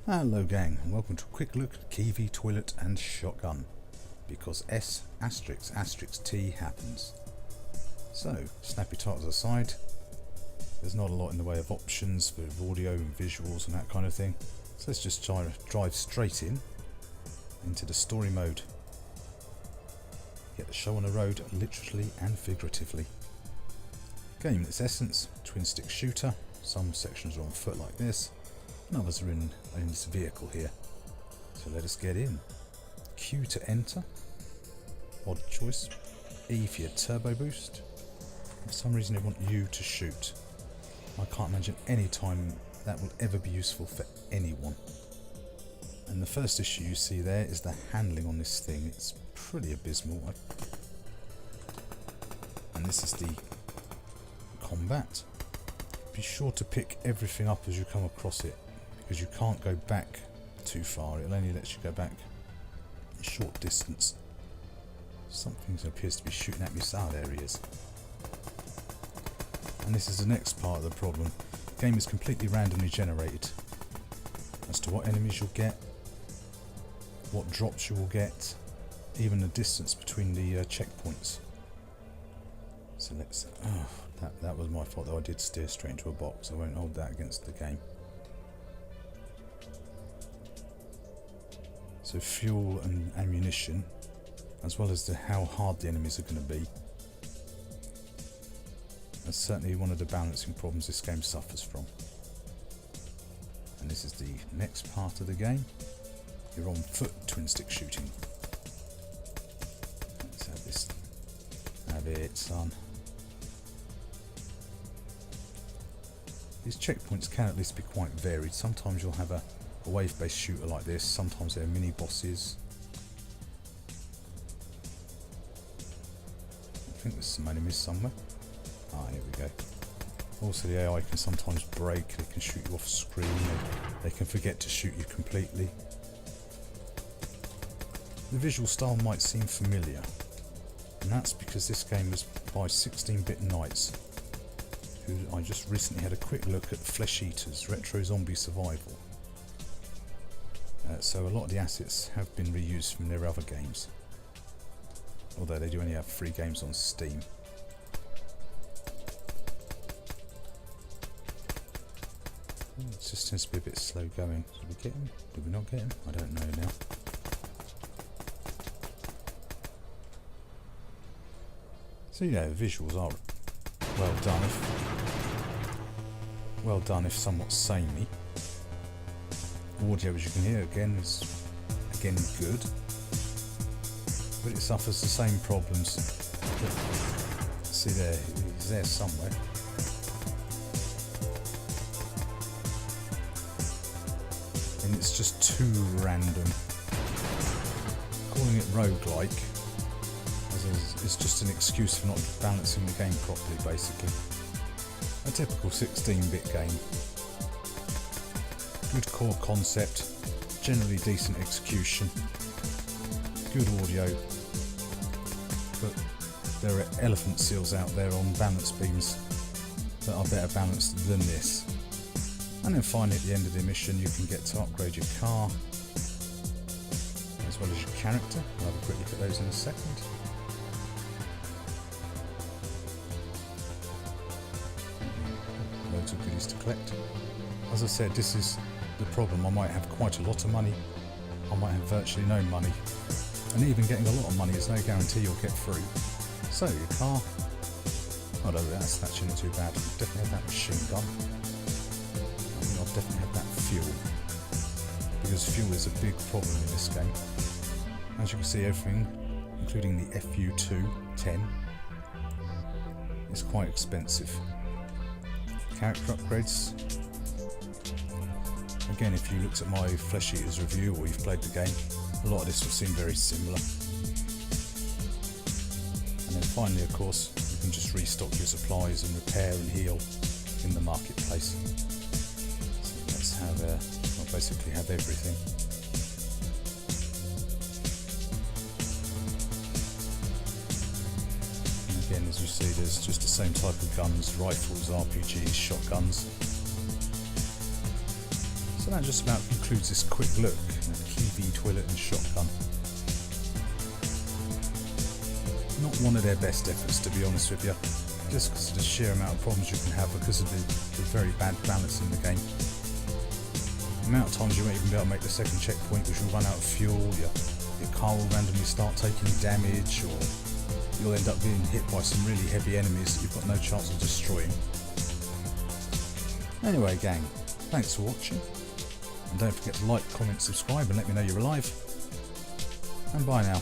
Hello gang, and welcome to a quick look at Kivi, toilet and shotgun, because S *** T happens. So, snap your titles aside, there's not a lot in the way of options for audio and visuals and that kind of thing, so let's just drive straight into the story mode. Get the show on the road, literally and figuratively. Game in its essence, twin stick shooter, some sections are on foot like this, and others are in this vehicle here. So let us get in. Q to enter, odd choice, E for your turbo boost. For some reason they want you to shoot. I can't imagine any time that will ever be useful for anyone. And the first issue you see there is the handling on this thing. It's pretty abysmal. And this is the combat. Be sure to pick everything up as you come across it, because you can't go back too far. It only lets you go back a short distance. Something appears to be shooting at me. Ah, there he is. And this is the next part of the problem. The game is completely randomly generated as to what enemies you'll get, what drops you will get, even the distance between the checkpoints. So let's... that was my fault though. I did steer straight into a box. I won't hold that against the game. So fuel and ammunition, as well as how hard the enemies are going to be. That's certainly one of the balancing problems this game suffers from. And this is the next part of the game. You're on foot twin stick shooting. Let's have this. Have it, son. These checkpoints can at least be quite varied. Sometimes you'll have a wave-based shooter like this, sometimes they're mini bosses. I think there's some enemies somewhere. Ah, here we go. Also the AI can sometimes break, they can shoot you off screen, they can forget to shoot you completely. The visual style might seem familiar, and that's because this game was by 16-bit Knights, who I just recently had a quick look at Flesh Eaters, Retro Zombie Survival. So a lot of the assets have been reused from their other games, although they do only have 3 games on Steam. It just tends to be a bit slow going. Did we get him? Did we not get him? I don't know now. So yeah, the visuals are well done if somewhat samey. Audio, as you can hear, again is good, but it suffers the same problems. See there, he's there somewhere. And it's just too random. Calling it roguelike is just an excuse for not balancing the game properly, basically. A typical 16-bit game. Good core concept, generally decent execution, good audio, but there are elephant seals out there on balance beams that are better balanced than this. And then finally at the end of the mission you can get to upgrade your car as well as your character. We'll have a quick look at those in a second. Loads of goodies to collect. As I said, this is the problem. I might have quite a lot of money, I might have virtually no money, and even getting a lot of money is no guarantee you'll get through. So your car, oh no, that's actually not too bad. Definitely have that machine gun. I think I'll definitely have that fuel, because fuel is a big problem in this game. As you can see, everything, including the FU2-10, is quite expensive. Character upgrades. Again, if you looked at my Flesh Eaters review or you've played the game, a lot of this will seem very similar. And then finally, of course, you can just restock your supplies and repair and heal in the marketplace. So let's have, I'll basically have everything. And again, as you see, there's just the same type of guns, rifles, RPGs, shotguns. So that just about concludes this quick look at Kivi toilet and shotgun. Not one of their best efforts, to be honest with you, just because of the sheer amount of problems you can have because of the very bad balance in the game. The amount of times you won't even be able to make the second checkpoint because you'll run out of fuel, your car will randomly start taking damage, or you'll end up being hit by some really heavy enemies that you've got no chance of destroying. Anyway gang, thanks for watching, and don't forget to like, comment, subscribe and let me know you're alive, and bye now.